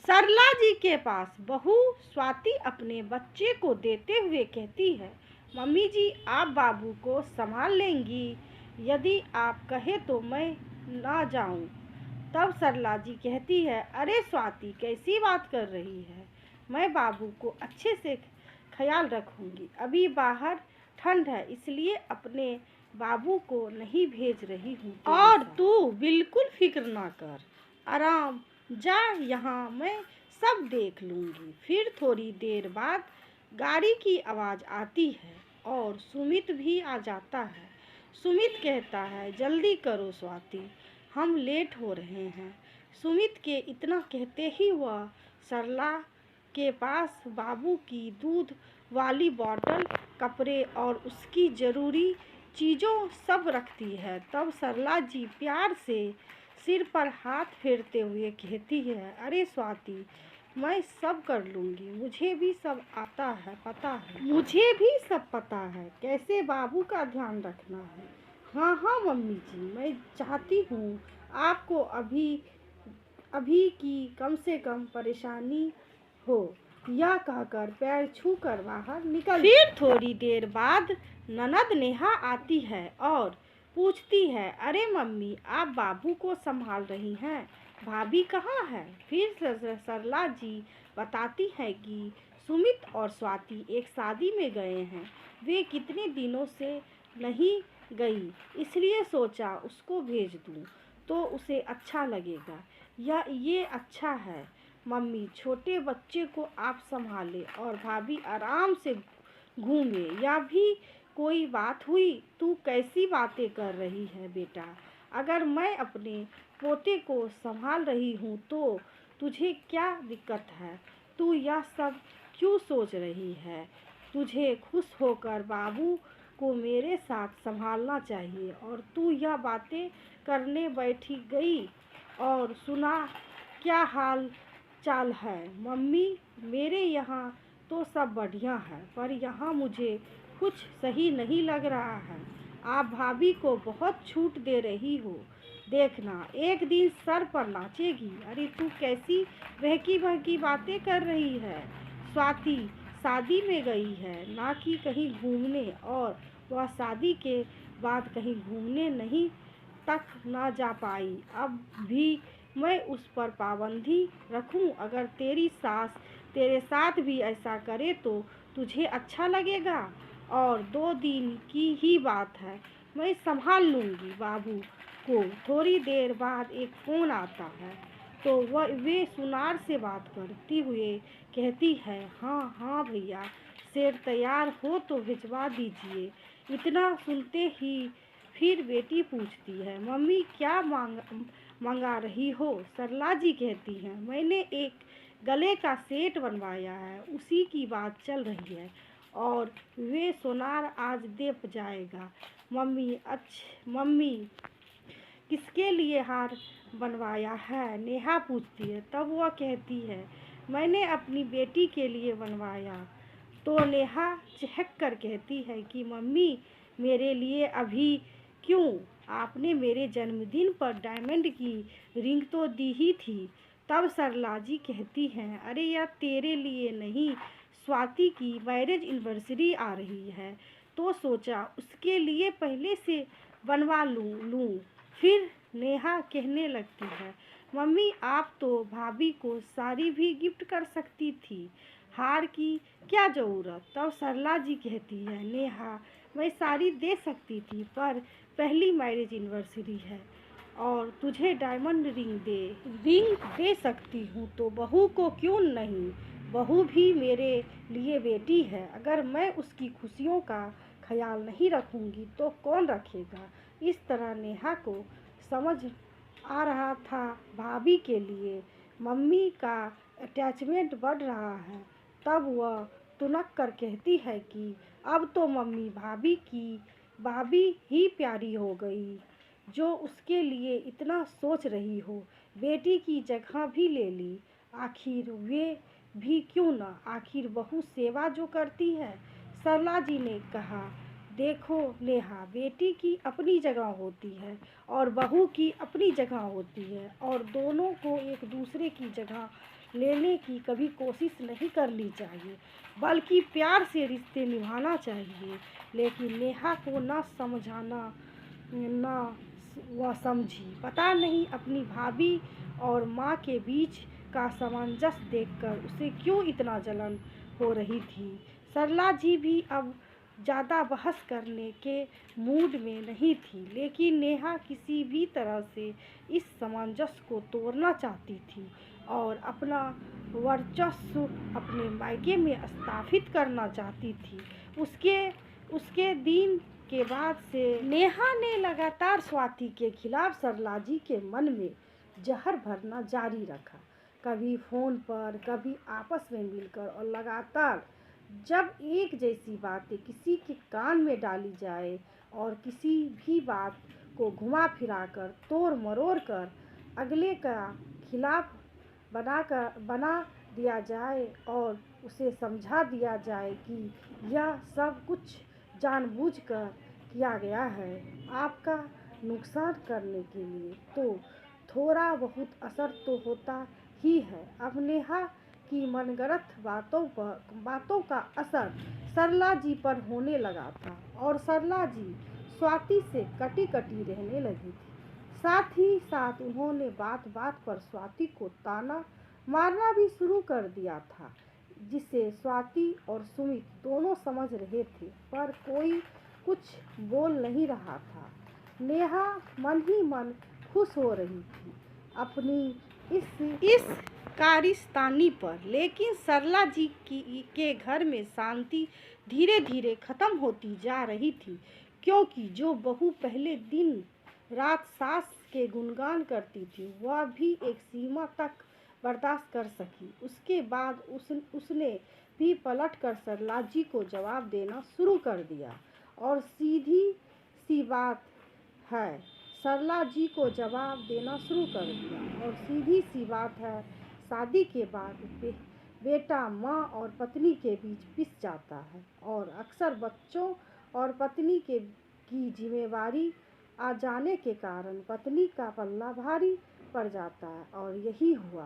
सरला जी के पास बहू स्वाति अपने बच्चे को देते हुए कहती है, मम्मी जी आप बाबू को संभाल लेंगी, यदि आप कहे तो मैं ना जाऊं। तब सरला जी कहती है, अरे स्वाति कैसी बात कर रही है, मैं बाबू को अच्छे से ख्याल रखूंगी। अभी बाहर ठंड है इसलिए अपने बाबू को नहीं भेज रही हूँ और तू बिल्कुल फिक्र ना कर, आराम जा, यहाँ मैं सब देख लूँगी। फिर थोड़ी देर बाद गाड़ी की आवाज़ आती है और सुमित भी आ जाता है। सुमित कहता है, जल्दी करो स्वाति, हम लेट हो रहे हैं। सुमित के इतना कहते ही वह सरला के पास बाबू की दूध वाली बॉटल, कपड़े और उसकी ज़रूरी चीज़ों सब रखती है। तब सरला जी प्यार से सिर पर हाथ फेरते हुए कहती है, अरे स्वाति मैं सब कर लूँगी, मुझे भी सब आता है, पता है, मुझे भी सब पता है कैसे बाबू का ध्यान रखना है। हाँ हाँ मम्मी जी, मैं चाहती हूँ आपको अभी अभी की कम से कम परेशानी हो। यह कहकर पैर छूकर बाहर निकल। फिर थोड़ी देर बाद ननद नेहा आती है और पूछती है, अरे मम्मी आप बाबू को संभाल रही हैं, भाभी कहाँ है। फिर सरला जी बताती है कि सुमित और स्वाति एक शादी में गए हैं, वे कितने दिनों से नहीं गई, इसलिए सोचा उसको भेज दूँ तो उसे अच्छा लगेगा। ये अच्छा है मम्मी, छोटे बच्चे को आप संभाले और भाभी आराम से घूमे। या भी कोई बात हुई, तू कैसी बातें कर रही है बेटा, अगर मैं अपने पोते को संभाल रही हूँ तो तुझे क्या दिक्कत है, तू यह सब क्यों सोच रही है। तुझे खुश होकर बाबू को मेरे साथ संभालना चाहिए और तू यह बातें करने बैठी गई। और सुना क्या हाल चाल है मम्मी, मेरे यहाँ तो सब बढ़िया है, पर यहाँ मुझे कुछ सही नहीं लग रहा है। आप भाभी को बहुत छूट दे रही हो, देखना एक दिन सर पर नाचेगी। अरे तू कैसी बहकी बहकी बातें कर रही है, स्वाति शादी में गई है ना कि कहीं घूमने, और वह शादी के बाद कहीं घूमने नहीं तक ना जा पाई। अब भी मैं उस पर पाबंदी रखूं, अगर तेरी सास तेरे साथ भी ऐसा करे तो तुझे अच्छा लगेगा। और 2 दिन की ही बात है, मैं संभाल लूँगी बाबू को। थोड़ी देर बाद एक फ़ोन आता है तो वे सुनार से बात करती हुए कहती है, हाँ हाँ भैया सेठ तैयार हो तो भिजवा दीजिए। इतना सुनते ही फिर बेटी पूछती है, मम्मी क्या मंगा रही हो। सरला जी कहती हैं, मैंने एक गले का सेट बनवाया है, उसी की बात चल रही है और वे सोनार आज दे जाएगा। मम्मी किसके लिए हार बनवाया है, नेहा पूछती है। तब वह कहती है, मैंने अपनी बेटी के लिए बनवाया। तो नेहा चहक कर कहती है कि मम्मी मेरे लिए अभी क्यों, आपने मेरे जन्मदिन पर डायमंड की रिंग तो दी ही थी। तब सरला जी कहती हैं, अरे यह तेरे लिए नहीं, स्वाति की मैरिज एनिवर्सरी आ रही है तो सोचा उसके लिए पहले से बनवा लूँ। फिर नेहा कहने लगती है, मम्मी आप तो भाभी को साड़ी भी गिफ्ट कर सकती थी, हार की क्या ज़रूरत। तब सरला जी कहती है, नेहा मैं साड़ी दे सकती थी पर पहली मैरिज एनिवर्सरी है और तुझे डायमंड रिंग दे सकती हूँ तो बहू को क्यों नहीं, बहू भी मेरे लिए बेटी है, अगर मैं उसकी खुशियों का ख्याल नहीं रखूँगी तो कौन रखेगा। इस तरह नेहा को समझ आ रहा था भाभी के लिए मम्मी का अटैचमेंट बढ़ रहा है। तब वह तुनक कर कहती है कि अब तो मम्मी भाभी ही प्यारी हो गई, जो उसके लिए इतना सोच रही हो, बेटी की जगह भी ले ली। आखिर वे भी क्यों ना, आखिर बहू सेवा जो करती है। सरला जी ने कहा, देखो नेहा, बेटी की अपनी जगह होती है और बहू की अपनी जगह होती है, और दोनों को एक दूसरे की जगह लेने की कभी कोशिश नहीं करनी चाहिए, बल्कि प्यार से रिश्ते निभाना चाहिए। लेकिन नेहा को ना समझाना, ना वह समझी। पता नहीं अपनी भाभी और माँ के बीच का सामंजस्य देखकर उसे क्यों इतना जलन हो रही थी। सरला जी भी अब ज़्यादा बहस करने के मूड में नहीं थी, लेकिन नेहा किसी भी तरह से इस सामंजस्य को तोड़ना चाहती थी और अपना वर्चस्व अपने मायके में स्थापित करना चाहती थी। उसके उसके दिन के बाद से नेहा ने लगातार स्वाति के खिलाफ सरला जी के मन में जहर भरना जारी रखा। कभी फ़ोन पर, कभी आपस में मिलकर, और लगातार जब एक जैसी बातें किसी के कान में डाली जाए और किसी भी बात को घुमा फिरा कर, तोड़ मरोड़ कर अगले का खिलाफ बना दिया जाए और उसे समझा दिया जाए कि यह सब कुछ जानबूझकर किया गया है आपका नुकसान करने के लिए, तो थोड़ा बहुत असर तो होता ही है। अब नेहा की मनगढ़ंत बातों का असर सरला जी पर होने लगा था और सरला जी स्वाति से कटी कटी रहने लगी थी। साथ ही साथ उन्होंने बात बात पर स्वाति को ताना मारना भी शुरू कर दिया था, जिसे स्वाति और सुमित दोनों समझ रहे थे, पर कोई कुछ बोल नहीं रहा था। नेहा मन ही मन खुश हो रही थी अपनी इस कारिस्तानी पर, लेकिन सरला जी के घर में शांति धीरे धीरे खत्म होती जा रही थी, क्योंकि जो बहू पहले दिन रात सास के गुणगान करती थी, वह भी एक सीमा तक बर्दाश्त कर सकी। उसके बाद उसने भी पलट कर सरला जी को जवाब देना शुरू कर दिया, और सीधी सी बात है, सरला जी को जवाब देना शुरू कर दिया और सीधी सी बात है, शादी के बाद बेटा माँ और पत्नी के बीच पिस जाता है, और अक्सर बच्चों और पत्नी की जिम्मेवारी आ जाने के कारण पत्नी का पल्ला भारी पड़ जाता है। और यही हुआ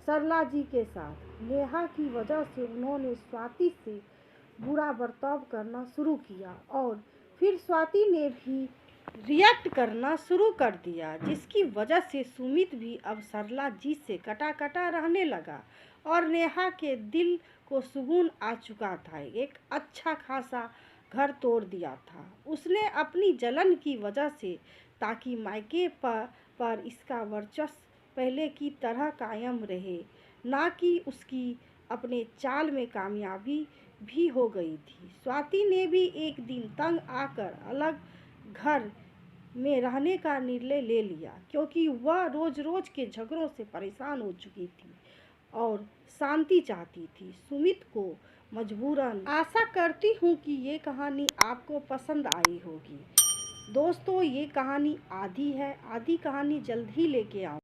सरला जी के साथ। नेहा की वजह से उन्होंने स्वाति से बुरा बर्ताव करना शुरू किया, और फिर स्वाति ने भी रिएक्ट करना शुरू कर दिया, जिसकी वजह से सुमित भी अब सरला जी से कटा कटा रहने लगा और नेहा के दिल को सुकून आ चुका था। एक अच्छा खासा घर तोड़ दिया था उसने अपनी जलन की वजह से, ताकि मायके पर इसका वर्चस्व पहले की तरह कायम रहे, ना कि उसकी अपने चाल में कामयाबी भी हो गई थी। स्वाति ने भी एक दिन तंग आकर अलग घर में रहने का निर्णय ले लिया, क्योंकि वह रोज रोज के झगड़ों से परेशान हो चुकी थी और शांति चाहती थी। सुमित को मजबूरन। आशा करती हूँ कि ये कहानी आपको पसंद आई होगी। दोस्तों, ये कहानी आधी है, आधी कहानी जल्द ही लेके आऊँ।